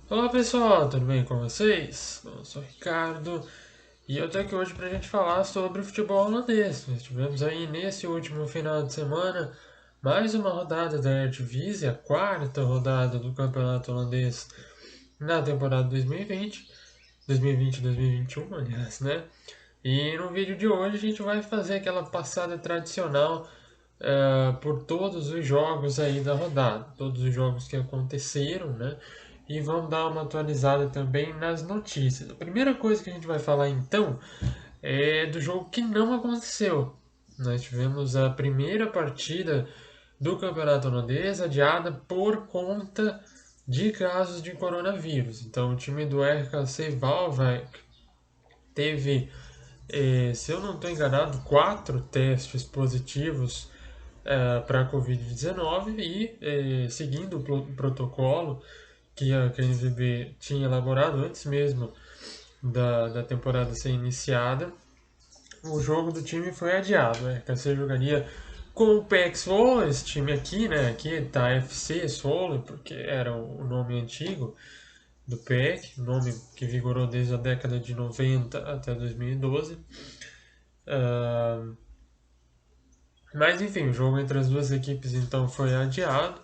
Olá pessoal, tudo bem com vocês? Eu sou o Ricardo e eu tô aqui hoje pra gente falar sobre o futebol holandês. Nós tivemos aí nesse último final de semana mais uma rodada da Eredivisie, a quarta rodada do campeonato holandês na temporada 2020, 2020-2021, aliás, né? E no vídeo de hoje a gente vai fazer aquela passada tradicional por todos os jogos aí da rodada, todos os jogos que aconteceram, né? E vamos dar uma atualizada também nas notícias. A primeira coisa que a gente vai falar então é do jogo que não aconteceu. Nós tivemos a primeira partida do Campeonato Holandês adiada por conta de casos de coronavírus. Então, o time do RKC Waalwijk teve, se eu não estou enganado, 4 testes positivos para a Covid-19 e, seguindo o protocolo que a KNVB tinha elaborado antes mesmo da temporada ser iniciada, o jogo do time foi adiado. O RKC jogaria com o PEC Zwolle, esse time aqui, né? Aqui tá FC Zwolle, porque era o nome antigo do PEC, nome que vigorou desde a década de 90 até 2012. Mas enfim, o jogo entre as duas equipes então foi adiado.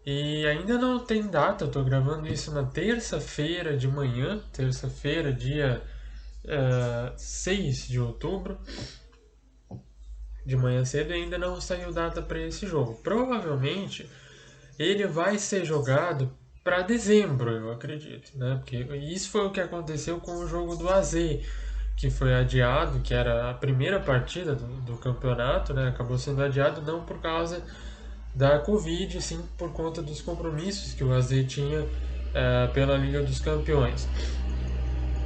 E ainda não tem data, eu tô gravando isso na terça-feira de manhã, terça-feira, dia 6 de outubro, de manhã cedo, e ainda não saiu data para esse jogo. Provavelmente ele vai ser jogado para dezembro, eu acredito, né? Porque isso foi o que aconteceu com o jogo do AZ, que foi adiado, que era a primeira partida do campeonato, né? Acabou sendo adiado não por causa da Covid, sim por conta dos compromissos que o AZ tinha pela Liga dos Campeões.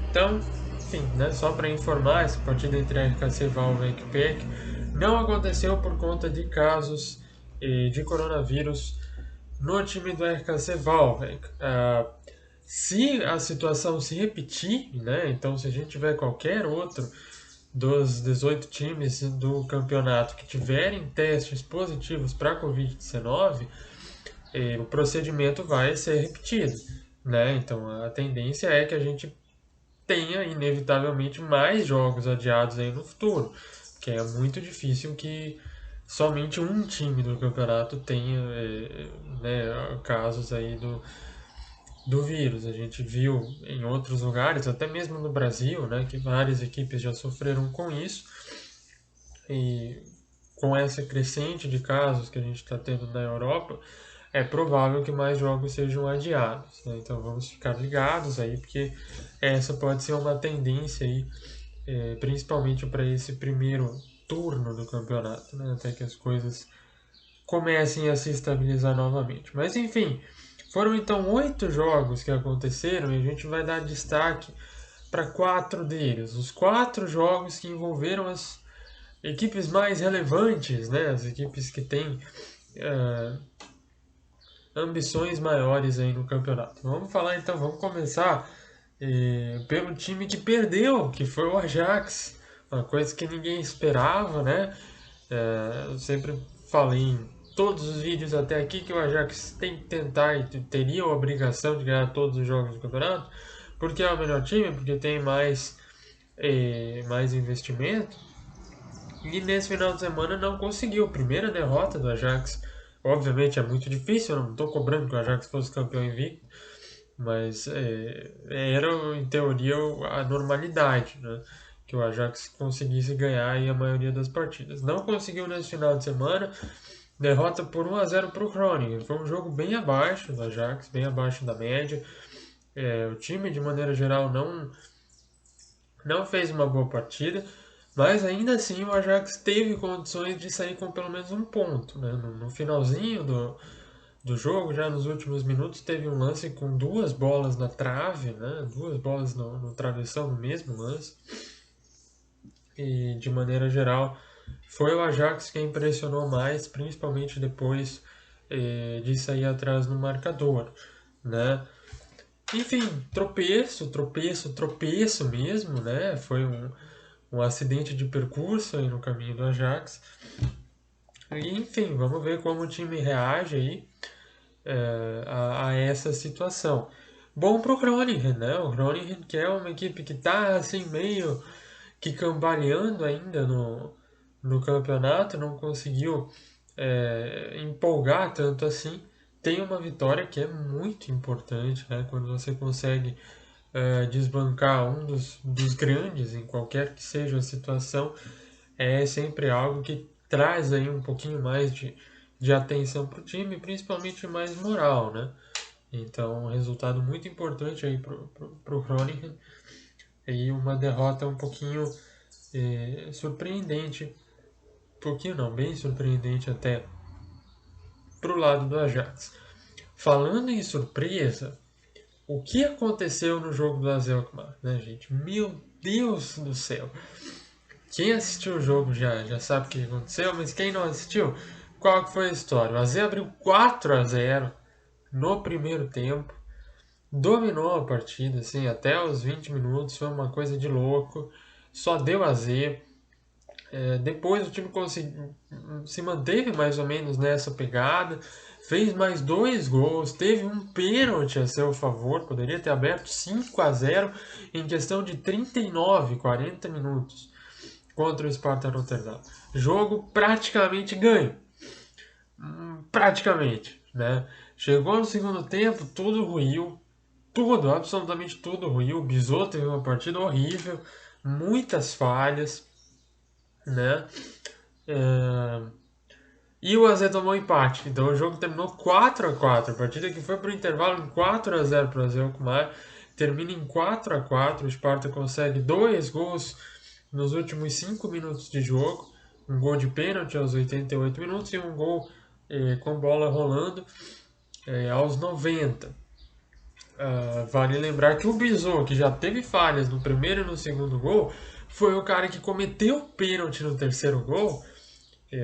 Então, enfim, né, só para informar, essa partida entre a RKC Waalwijk e PEC não aconteceu por conta de casos de coronavírus no time do RKC Waalwijk. Se a situação se repetir, né, então se a gente tiver qualquer outro dos 18 times do campeonato que tiverem testes positivos para a Covid-19, o procedimento vai ser repetido. Né? Então a tendência é que a gente tenha inevitavelmente mais jogos adiados aí no futuro, que é muito difícil que somente um time do campeonato tenha né, casos aí do vírus. A gente viu em outros lugares, até mesmo no Brasil, né, que várias equipes já sofreram com isso. E com essa crescente de casos que a gente está tendo na Europa, é provável que mais jogos sejam adiados. Né? Então vamos ficar ligados aí, porque essa pode ser uma tendência aí, principalmente para esse primeiro turno do campeonato, né? Até que as coisas comecem a se estabilizar novamente. Mas enfim, foram então 8 jogos que aconteceram e a gente vai dar destaque para 4 deles. Os 4 jogos que envolveram as equipes mais relevantes, né? As equipes que têm ambições maiores aí no campeonato. Vamos falar então, vamos começar pelo time que perdeu, que foi o Ajax, uma coisa que ninguém esperava, né? Eu sempre falei em todos os vídeos até aqui que o Ajax tem que tentar e teria a obrigação de ganhar todos os jogos do campeonato, porque é o melhor time, porque tem mais investimento. E nesse final de semana não conseguiu. Primeira derrota do Ajax. Obviamente é muito difícil, eu não estou cobrando que o Ajax fosse campeão invicto, mas era em teoria a normalidade, né? Que o Ajax conseguisse ganhar aí a maioria das partidas. Não conseguiu nesse final de semana, derrota por 1-0 para o Groningen. Foi um jogo bem abaixo do Ajax, bem abaixo da média. O time, de maneira geral, não fez uma boa partida, mas ainda assim o Ajax teve condições de sair com pelo menos um ponto. Né? No finalzinho do jogo, já nos últimos minutos, teve um lance com 2 bolas na trave, né? 2 bolas no travessão no mesmo lance. E de maneira geral, foi o Ajax que impressionou mais, principalmente depois de sair atrás no marcador. Né? Enfim, tropeço mesmo, né? Foi um acidente de percurso aí no caminho do Ajax. E, enfim, vamos ver como o time reage aí a essa situação. bom pro Groningen, né? O Groningen que é uma equipe que tá assim meio que cambaleando ainda no campeonato, não conseguiu empolgar tanto assim. Tem uma vitória que é muito importante, né? Quando você consegue desbancar um dos grandes em qualquer que seja a situação, é sempre algo que traz aí um pouquinho mais de atenção para o time, principalmente mais moral, né? Então, um resultado muito importante aí pro Groningen e uma derrota um pouquinho surpreendente, um pouquinho não, bem surpreendente até pro lado do Ajax. Falando em surpresa, o que aconteceu no jogo do AZ Alkmaar, né, gente? Meu Deus do céu! Quem assistiu o jogo já sabe o que aconteceu, mas quem não assistiu, qual que foi a história? O AZ abriu 4-0 no primeiro tempo, dominou a partida, assim, até os 20 minutos, foi uma coisa de louco, só deu AZ. Depois o time se manteve mais ou menos nessa pegada, fez mais dois gols, teve um pênalti a seu favor, poderia ter aberto 5-0 em questão de 39, 40 minutos contra o Sparta Rotterdam. Jogo praticamente ganho. Praticamente, né? Chegou no segundo tempo, tudo ruiu. Tudo, absolutamente tudo ruiu. O Bizot teve uma partida horrível, muitas falhas, né? É, E o AZ tomou empate. Então o jogo terminou 4-4. A partida que foi para o intervalo em 4-0 para o AZ Alkmaar termina em 4-4. O Sparta consegue dois gols nos últimos 5 minutos de jogo. Um gol de pênalti aos 88 minutos e um gol com bola rolando aos 90. Vale lembrar que o Bizot, que já teve falhas no primeiro e no segundo gol, foi o cara que cometeu o pênalti no terceiro gol,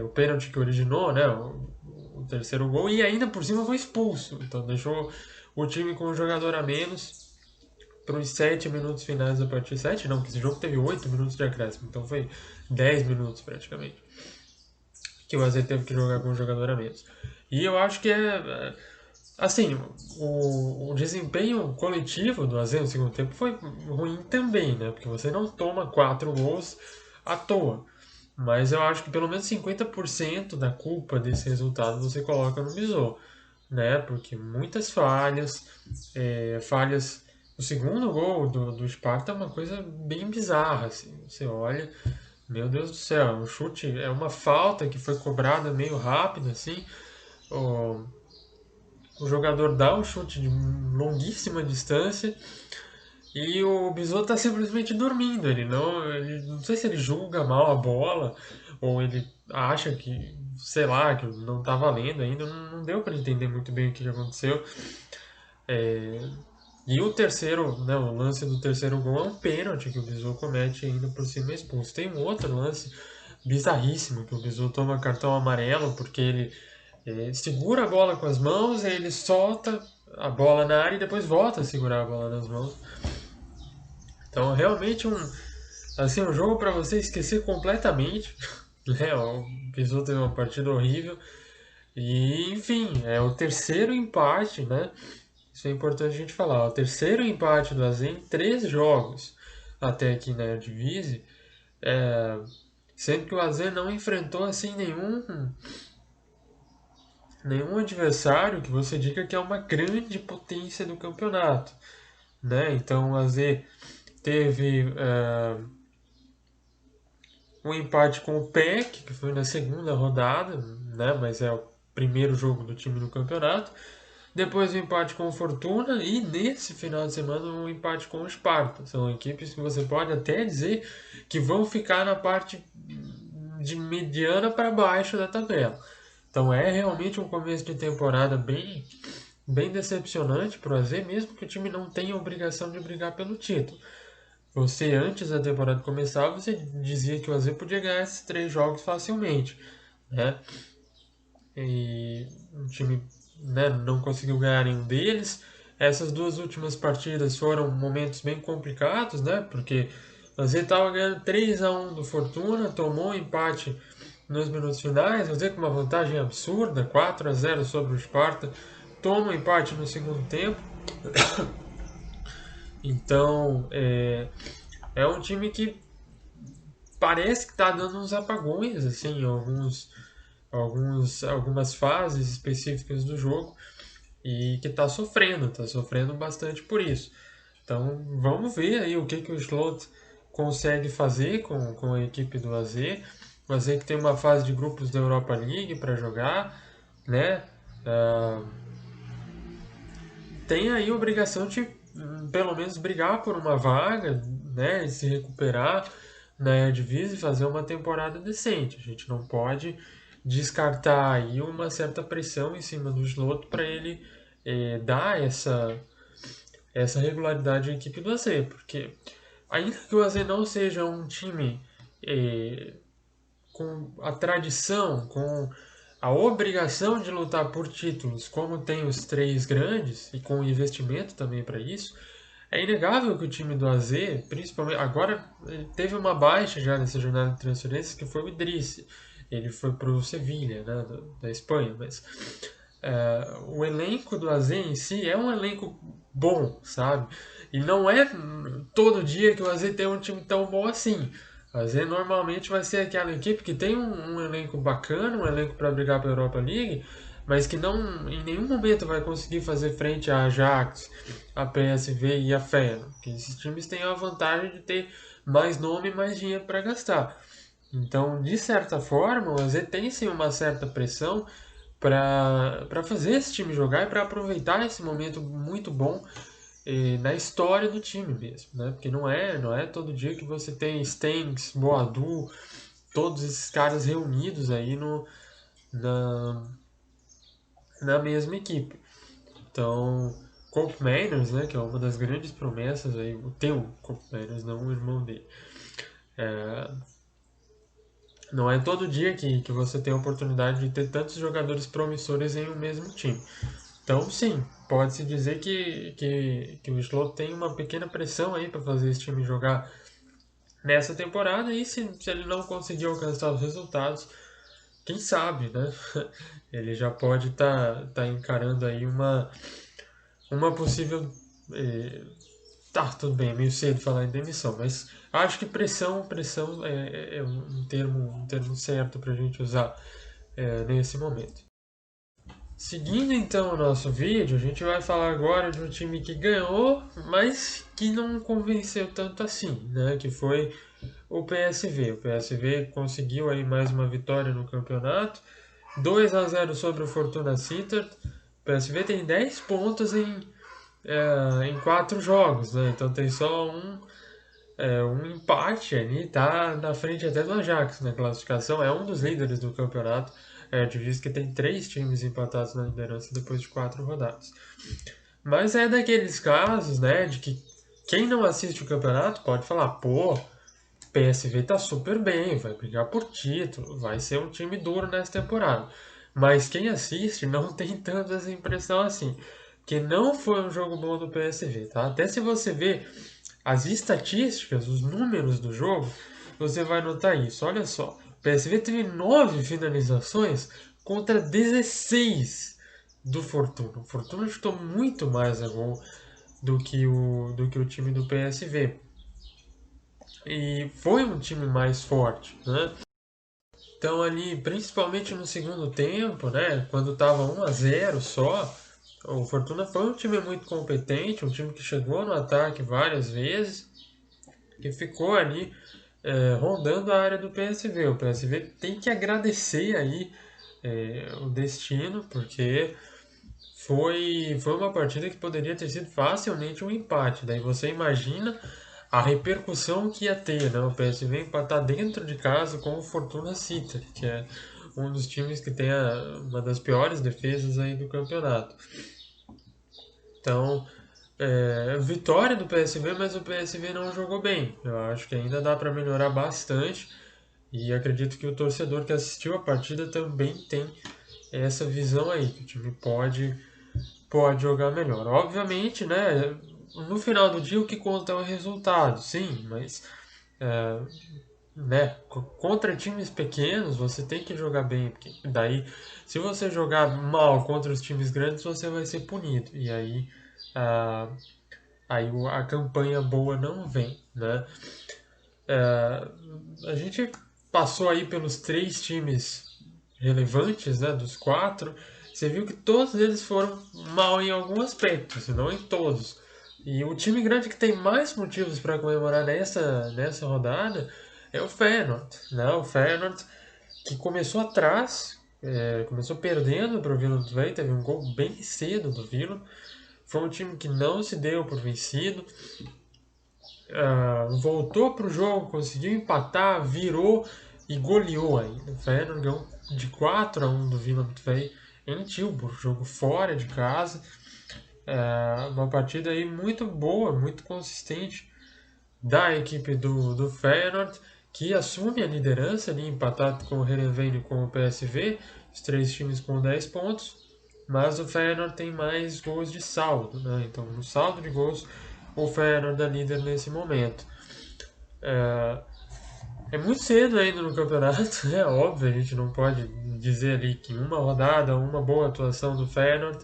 o pênalti que originou, né, o terceiro gol, e ainda por cima foi expulso. Então deixou o time com um jogador a menos para os 7 minutos finais da partida. 7 não, porque esse jogo teve 8 minutos de acréscimo, então foi 10 minutos praticamente que o AZ teve que jogar com um jogador a menos. E eu acho que assim, o desempenho coletivo do AZ no segundo tempo foi ruim também, né? Porque você não toma 4 gols à toa. Mas eu acho que pelo menos 50% da culpa desse resultado você coloca no Bizot, né? Porque muitas falhas, falhas. O segundo gol do Sparta é uma coisa bem bizarra, assim. Você olha, meu Deus do céu, é um chute, é uma falta que foi cobrada meio rápido, assim. O, o jogador dá um chute de longuíssima distância e o Bizot tá simplesmente dormindo. Ele não sei se ele julga mal a bola ou ele acha que, sei lá, que não tá valendo ainda. Não deu para entender muito bem o que aconteceu. E o terceiro, né, o lance do terceiro gol é um pênalti que o Bizot comete ainda por cima expulso. Tem um outro lance bizarríssimo que o Bizot toma cartão amarelo porque ele segura a bola com as mãos, aí ele solta a bola na área e depois volta a segurar a bola nas mãos. Então, realmente um jogo para você esquecer completamente. Né? O Bizot teve uma partida horrível. E, enfim, é o terceiro empate, né? Isso é importante a gente falar. O terceiro empate do AZ em 3 jogos até aqui na Eredivisie. Sendo que o AZ não enfrentou assim nenhum adversário que você diga que é uma grande potência do campeonato, né? Então o AZ teve um empate com o PEC, que foi na segunda rodada, né? Mas é o primeiro jogo do time no campeonato. Depois um empate com o Fortuna e nesse final de semana um empate com o Sparta. São equipes que você pode até dizer que vão ficar na parte de mediana para baixo da tabela. Então é realmente um começo de temporada bem decepcionante para o AZ, mesmo que o time não tenha obrigação de brigar pelo título. Você, antes da temporada começar, você dizia que o AZ podia ganhar esses 3 jogos facilmente, né? E o time, né, não conseguiu ganhar nenhum deles. Essas 2 últimas partidas foram momentos bem complicados, né? Porque o AZ estava ganhando 3-1 do Fortuna, tomou um empate nos minutos finais, o AZ com uma vantagem absurda, 4-0 sobre o Sparta, toma um empate no segundo tempo Então, é um time que parece que está dando uns apagões, assim, em algumas fases específicas do jogo e que está sofrendo bastante por isso. Então, vamos ver aí o que o Slot consegue fazer com a equipe do AZ. O AZ que tem uma fase de grupos da Europa League para jogar, né? Ah, tem aí a obrigação de pelo menos brigar por uma vaga, né? E se recuperar na Eredivisie e fazer uma temporada decente. A gente não pode descartar aí uma certa pressão em cima do Slot para ele dar essa regularidade à equipe do AZ, porque ainda que o AZ não seja um time com a tradição, com a obrigação de lutar por títulos, como tem os três grandes, e com investimento também para isso, é inegável que o time do AZ, principalmente agora, teve uma baixa já nessa jornada de transferências, que foi o Idrissi. Ele foi para o Sevilha, né, da Espanha, mas o elenco do AZ em si é um elenco bom, sabe? E não é todo dia que o AZ tem um time tão bom assim. O AZ normalmente vai ser aquela equipe que tem um elenco bacana, um elenco para brigar pela Europa League, mas que não em nenhum momento vai conseguir fazer frente a Ajax, a PSV e a Feyenoord. Porque esses times têm a vantagem de ter mais nome e mais dinheiro para gastar. Então, de certa forma, o AZ tem sim uma certa pressão para fazer esse time jogar e para aproveitar esse momento muito bom na história do time mesmo, né? Porque não é todo dia que você tem Stengs, Boadu, todos esses caras reunidos aí na, na mesma equipe. Então, Cope Manners, né, que é uma das grandes promessas aí, tem o Cope Manners, não o irmão dele. Não é todo dia que você tem a oportunidade de ter tantos jogadores promissores em um mesmo time. Então, sim, pode-se dizer que o Slot tem uma pequena pressão aí para fazer esse time jogar nessa temporada e se ele não conseguir alcançar os resultados, quem sabe, né? Ele já pode tá encarando aí uma possível. Tá, tudo bem, é meio cedo falar em demissão, mas acho que pressão é um termo certo para a gente usar nesse momento. Seguindo então o nosso vídeo, a gente vai falar agora de um time que ganhou, mas que não convenceu tanto assim, né? Que foi o PSV. O PSV conseguiu aí mais uma vitória no campeonato, 2-0 sobre o Fortuna Sittard. O PSV tem 10 pontos em 4 jogos, né? Então tem só um empate ali, tá na frente até do Ajax na classificação, é um dos líderes do campeonato. Diviso que tem 3 times empatados na liderança depois de 4 rodadas. Mas é daqueles casos, né, de que quem não assiste o campeonato pode falar, pô, PSV tá super bem, vai brigar por título, vai ser um time duro nessa temporada. Mas quem assiste não tem tanta essa impressão assim. Que não foi um jogo bom do PSV, tá? Até se você ver as estatísticas, os números do jogo, você vai notar isso. Olha só, o PSV teve 9 finalizações contra 16 do Fortuna. O Fortuna chutou muito mais a gol do que o time do PSV. E foi um time mais forte, né? Então ali, principalmente no segundo tempo, né, quando estava 1-0 só, o Fortuna foi um time muito competente, um time que chegou no ataque várias vezes, que ficou ali rondando a área do PSV. O PSV tem que agradecer aí o destino, porque foi uma partida que poderia ter sido facilmente um empate. Daí você imagina a repercussão que ia ter, né? O PSV empatar dentro de casa com o Fortuna Sittard, que é um dos times que tem uma das piores defesas aí do campeonato. Então, vitória do PSV, mas o PSV não jogou bem. Eu acho que ainda dá para melhorar bastante e acredito que o torcedor que assistiu a partida também tem essa visão aí, que o time pode jogar melhor. Obviamente, né, no final do dia o que conta é o resultado, sim, mas é, né, contra times pequenos você tem que jogar bem, porque daí se você jogar mal contra os times grandes você vai ser punido e aí ah, aí a campanha boa não vem, né? A gente passou aí pelos 3 times relevantes, né, dos 4, você viu que todos eles foram mal em algum aspecto, se não em todos. E o time grande que tem mais motivos para comemorar nessa rodada é o Feyenoord, né? O Feyenoord que começou atrás, começou perdendo para o Willem II, teve um gol bem cedo do Willem. Foi um time que não se deu por vencido, voltou para o jogo, conseguiu empatar, virou e goleou ainda. O Feyenoord ganhou de 4-1 do Willem II em Tilburg, jogo fora de casa. Uma partida aí muito boa, muito consistente da equipe do Feyenoord, que assume a liderança ali, empatado com o Heerenveen e com o PSV, os 3 times com 10 pontos, mas o Feyenoord tem mais gols de saldo, né? Então, no saldo de gols, o Feyenoord é líder nesse momento. É muito cedo ainda no campeonato, é óbvio, a gente não pode dizer ali que uma rodada, uma boa atuação do Feyenoord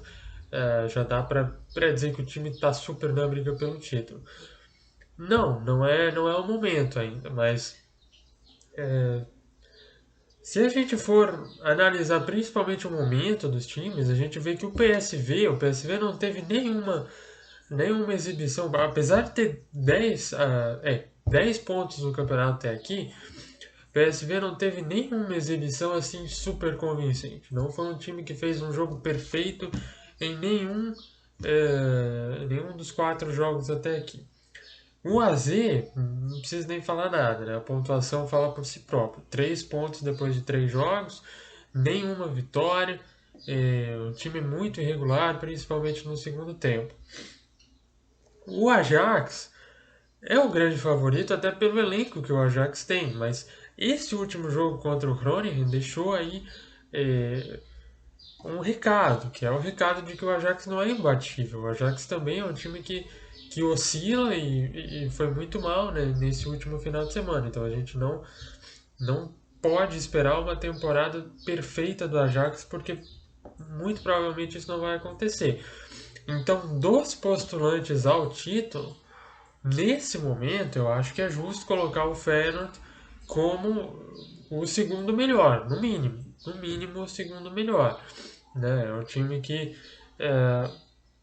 já dá para dizer que o time está super na briga pelo título. Não é o momento ainda, mas se a gente for analisar principalmente o momento dos times, a gente vê que o PSV não teve nenhuma exibição, apesar de ter 10 pontos no campeonato até aqui, o PSV não teve nenhuma exibição assim super convincente. Não foi um time que fez um jogo perfeito em nenhum dos 4 jogos até aqui. O AZ, não precisa nem falar nada, né? A pontuação fala por si própria. 3 pontos depois de 3 jogos, nenhuma vitória. Um time muito irregular, principalmente no segundo tempo. O Ajax é o grande favorito, até pelo elenco que o Ajax tem, mas esse último jogo contra o Groningen deixou aí um recado, que é o recado de que o Ajax não é imbatível. O Ajax também é um time que oscila e foi muito mal, né, nesse último final de semana. Então a gente não pode esperar uma temporada perfeita do Ajax, porque muito provavelmente isso não vai acontecer. Então, dos postulantes ao título, nesse momento eu acho que é justo colocar o Feyenoord como o segundo melhor, no mínimo. No mínimo, o segundo melhor. Né? É um time que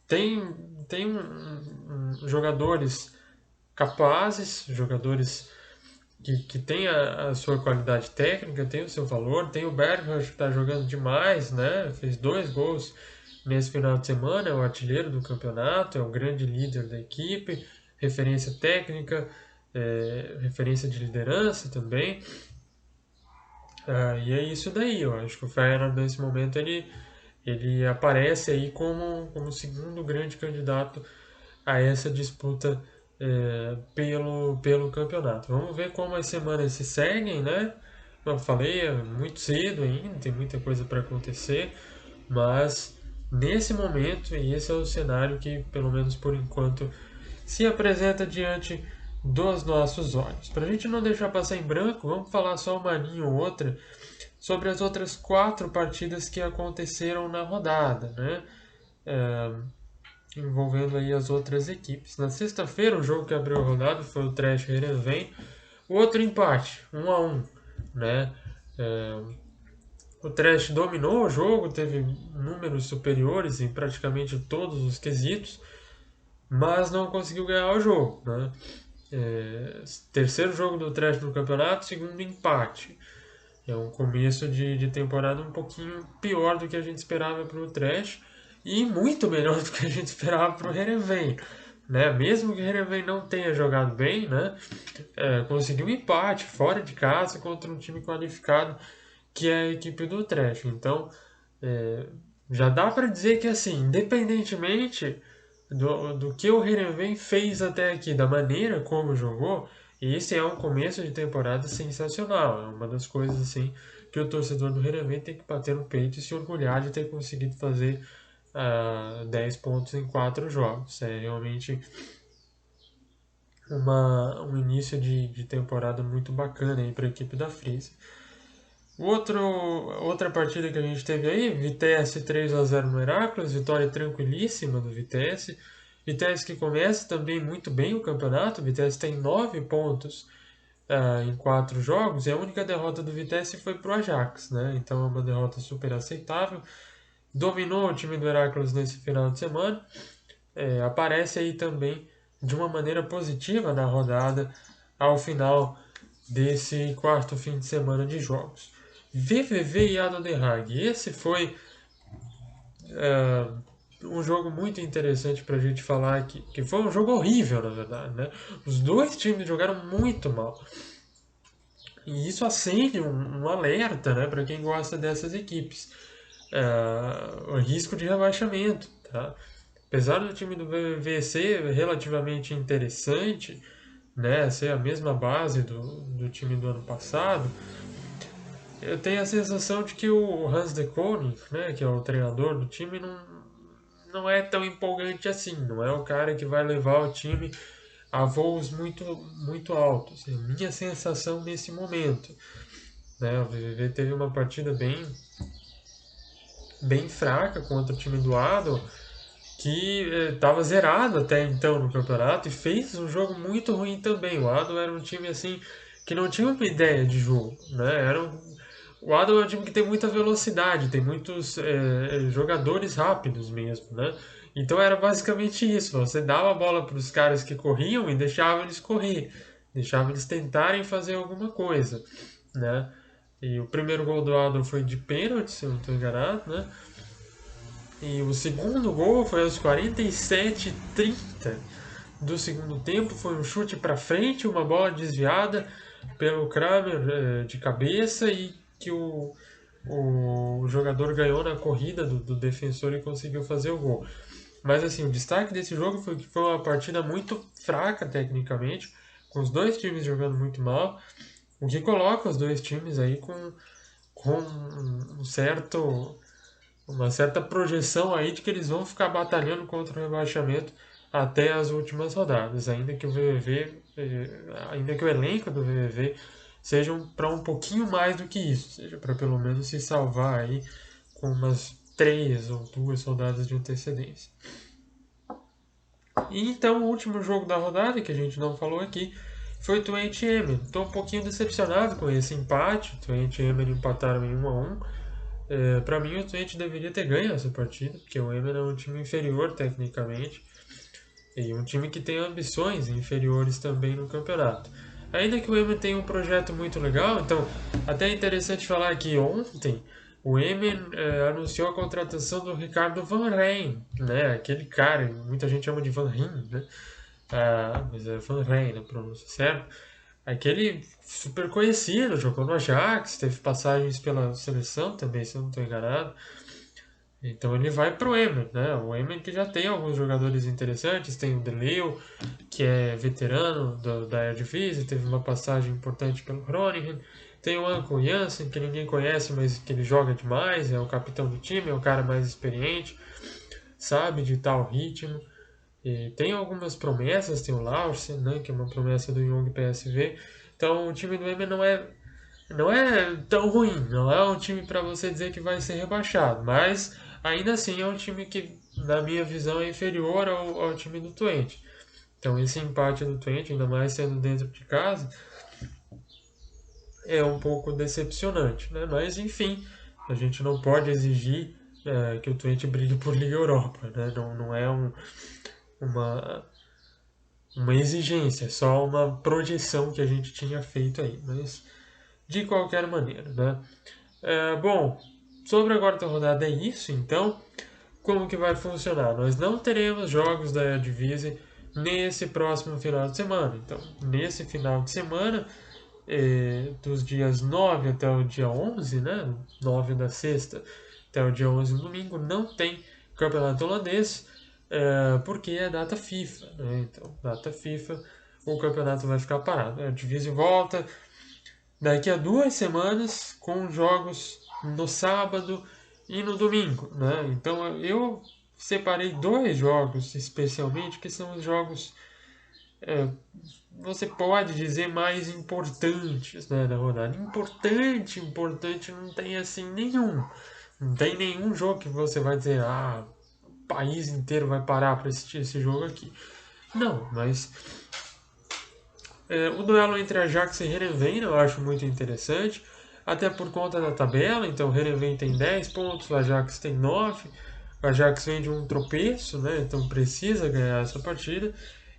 tem, tem jogadores capazes, jogadores que têm a sua qualidade técnica, tem o seu valor. Tem o Berghuis que está jogando demais, né? Fez 2 gols nesse final de semana, é o artilheiro do campeonato, é o grande líder da equipe, referência técnica, referência de liderança também. E é isso daí, eu acho que o Feyenoord nesse momento ele aparece aí como o segundo grande candidato a essa disputa pelo campeonato. Vamos ver como as semanas se seguem, né? Como eu falei, é muito cedo ainda, tem muita coisa para acontecer, mas nesse momento, e esse é o cenário que, pelo menos por enquanto, se apresenta diante dos nossos olhos. Para a gente não deixar passar em branco, vamos falar só uma linha ou outra sobre as outras 4 partidas que aconteceram na rodada, né? Envolvendo aí as outras equipes. Na sexta-feira, o jogo que abriu a rodada foi o Trash Heerenveen. O outro empate, 1-1, né? O Trash dominou o jogo, teve números superiores em praticamente todos os quesitos, mas não conseguiu ganhar o jogo, né? Terceiro jogo do Trash no campeonato, segundo empate. É um começo de temporada um pouquinho pior do que a gente esperava para o Trash e muito melhor do que a gente esperava para o Heerenveen. Né? Mesmo que o Heerenveen não tenha jogado bem, né? Conseguiu um empate fora de casa contra um time qualificado que é a equipe do Trash. Então, já dá para dizer que, assim, independentemente do que o Heerenveen fez até aqui, da maneira como jogou, esse é um começo de temporada sensacional. É uma das coisas assim que o torcedor do Heerenveen tem que bater no peito e se orgulhar de ter conseguido fazer 10 pontos em 4 jogos. É realmente um início de temporada muito bacana para a equipe da Friese. Outra partida que a gente teve aí, Vitesse 3-0 no Heracles, vitória tranquilíssima do Vitesse. Vitesse que começa também muito bem o campeonato. O Vitesse tem 9 pontos em 4 jogos, e a única derrota do Vitesse foi para o Ajax, né? Então é uma derrota super aceitável. Dominou o time do Heracles nesse final de semana. Aparece aí também de uma maneira positiva na rodada ao final desse quarto fim de semana de jogos. VVV e Ado Den Haag. Esse foi um jogo muito interessante para a gente falar aqui, que foi um jogo horrível, na verdade, né? Os dois times jogaram muito mal. E isso acende um alerta, né, para quem gosta dessas equipes. O risco de rebaixamento, tá? Apesar do time do VVV ser relativamente interessante, né, ser a mesma base do time do ano passado, eu tenho a sensação de que o Hans de Koning, né, que é o treinador do time, não é tão empolgante assim. Não é o cara que vai levar o time a voos muito altos. É a minha sensação nesse momento. Né? O VVV teve uma partida bem fraca contra o time do Ado, que estava zerado até então no campeonato, e fez um jogo muito ruim também. O Ado era um time assim que não tinha uma ideia de jogo, né? O Ado é um time que tem muita velocidade, tem muitos jogadores rápidos mesmo, né? Então era basicamente isso. Você dava a bola para os caras que corriam e deixava eles correr, deixava eles tentarem fazer alguma coisa, né? E o primeiro gol do Ado foi de pênalti, se eu não estou enganado, né? E o segundo gol foi aos 47:30 do segundo tempo. Foi um chute para frente, uma bola desviada pelo Kramer de cabeça, e que o jogador ganhou na corrida do defensor e conseguiu fazer o gol. Mas assim, o destaque desse jogo foi que foi uma partida muito fraca tecnicamente, com os dois times jogando muito mal, o que coloca os dois times aí com uma certa projeção aí de que eles vão ficar batalhando contra o rebaixamento até as últimas rodadas, ainda que o VVV, ainda que o elenco do VVV sejam para um pouquinho mais do que isso, seja para pelo menos se salvar aí com umas 3 ou 2 rodadas de antecedência. E então o último jogo da rodada, que a gente não falou aqui, foi o Twente e Emmen. Estou um pouquinho decepcionado com esse empate. O Twente e Emmen empataram em 1-1. Para mim, o Twente deveria ter ganho essa partida, porque o Emmen é um time inferior tecnicamente e um time que tem ambições inferiores também no campeonato. Ainda que o Emmen tenha um projeto muito legal, então até é interessante falar que ontem o Emmen anunciou a contratação do Ricardo Van Rijn, né? Aquele cara, muita gente chama de Van Rijn, né? Mas é Van Rijn na pronúncia certa. Aquele super conhecido, jogou no Ajax, teve passagens pela seleção também, se eu não estou enganado. Então ele vai pro Emmen, né? O Emmen que já tem alguns jogadores interessantes, tem o Deleu, que é veterano da Eredivisie, teve uma passagem importante pelo Groningen. Tem o Anko Jansen, que ninguém conhece, mas que ele joga demais, é o capitão do time, é o cara mais experiente, sabe ditar o ritmo. E tem algumas promessas, tem o Larsen, né, que é uma promessa do Young PSV. Então o time do Emmen não é tão ruim, não é um time para você dizer que vai ser rebaixado, mas ainda assim é um time que, na minha visão, é inferior ao time do Twente. Então esse empate do Twente, ainda mais sendo dentro de casa, é um pouco decepcionante, né? Mas enfim, a gente não pode exigir que o Twente brigue por Liga Europa, né? Não é uma, uma exigência, é só uma projeção que a gente tinha feito aí. Mas de qualquer maneira, né? Bom, sobre a quarta rodada é isso, então. Como que vai funcionar? Nós não teremos jogos da Eredivisie nesse próximo final de semana. Então, nesse final de semana, dos dias 9 até o dia 11, né? 9 da sexta até o dia 11 no domingo, não tem campeonato holandês, porque é data FIFA, né? Então, data FIFA, o campeonato vai ficar parado. A Eredivisie volta daqui a 2 semanas com jogos no sábado e no domingo, né? Então eu separei 2 jogos especialmente que são os jogos, é, você pode dizer, mais importantes, né, da rodada. Importante não tem assim nenhum. Não tem nenhum jogo que você vai dizer, país inteiro vai parar para assistir esse jogo aqui. Não, mas o duelo entre Ajax e Heerenveen eu acho muito interessante, até por conta da tabela. Então o Heerenveen tem 10 pontos, o Ajax tem 9. O Ajax vem de um tropeço, né? Então precisa ganhar essa partida.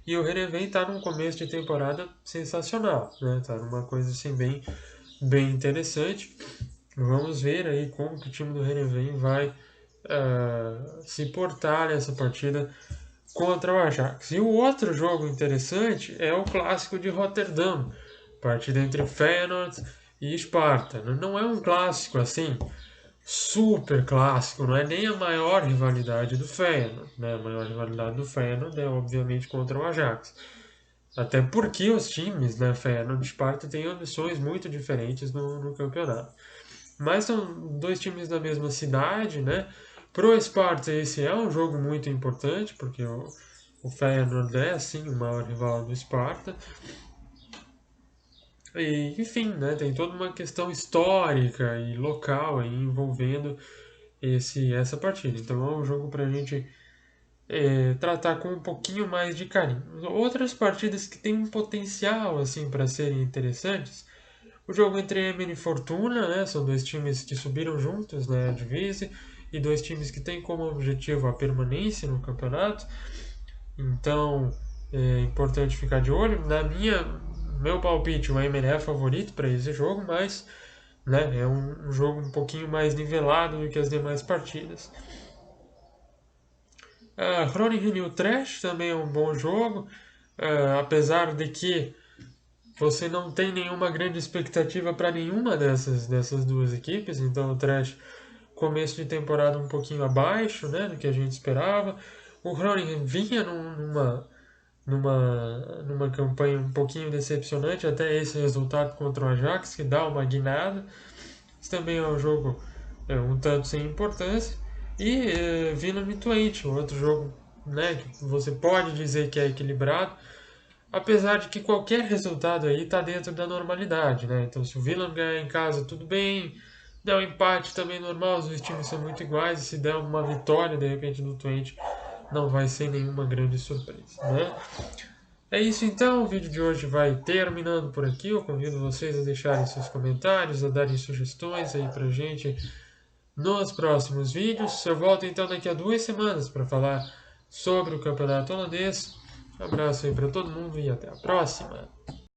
E o Heerenveen está num começo de temporada sensacional, né? Tá numa coisa assim bem interessante. Vamos ver aí como que o time do Heerenveen vai se portar nessa partida contra o Ajax. E o outro jogo interessante é o clássico de Rotterdam, partida entre Feyenoord e Sparta. Não é um clássico assim super clássico, não é nem a maior rivalidade do Feyenoord, né? A maior rivalidade do Feyenoord é obviamente contra o Ajax. Até porque os times, né, Feyenoord e Sparta têm ambições muito diferentes no campeonato. Mas são dois times da mesma cidade, né? Pro Sparta esse é um jogo muito importante, porque o Feyenoord é, sim, o maior rival do Sparta. E, enfim, né, tem toda uma questão histórica e local aí envolvendo essa partida. Então é um jogo para a gente tratar com um pouquinho mais de carinho. Outras partidas que têm um potencial assim para serem interessantes, o jogo entre Emen e Fortuna, né, são dois times que subiram juntos na Eredivisie e dois times que têm como objetivo a permanência no campeonato. Então é importante ficar de olho. Meu palpite, o Emen é favorito para esse jogo, mas né, é um jogo um pouquinho mais nivelado do que as demais partidas. Groningen e Utrecht também é um bom jogo, apesar de que você não tem nenhuma grande expectativa para nenhuma dessas duas equipes. Então o Utrecht, começo de temporada um pouquinho abaixo, né, do que a gente esperava. O Groningen vinha numa campanha um pouquinho decepcionante, até esse resultado contra o Ajax, que dá uma guinada. Esse também é um jogo um tanto sem importância. E Willem e Twente, outro jogo, né, que você pode dizer que é equilibrado, apesar de que qualquer resultado aí está dentro da normalidade, né? Então se o Willem ganhar em casa, tudo bem. Der um empate também normal, os dois times são muito iguais. E se der uma vitória, de repente, do Twente, não vai ser nenhuma grande surpresa, né? É isso então, o vídeo de hoje vai terminando por aqui. Eu convido vocês a deixarem seus comentários, a darem sugestões aí pra gente nos próximos vídeos. Eu volto então daqui a 2 semanas para falar sobre o campeonato holandês. Um abraço aí para todo mundo e até a próxima!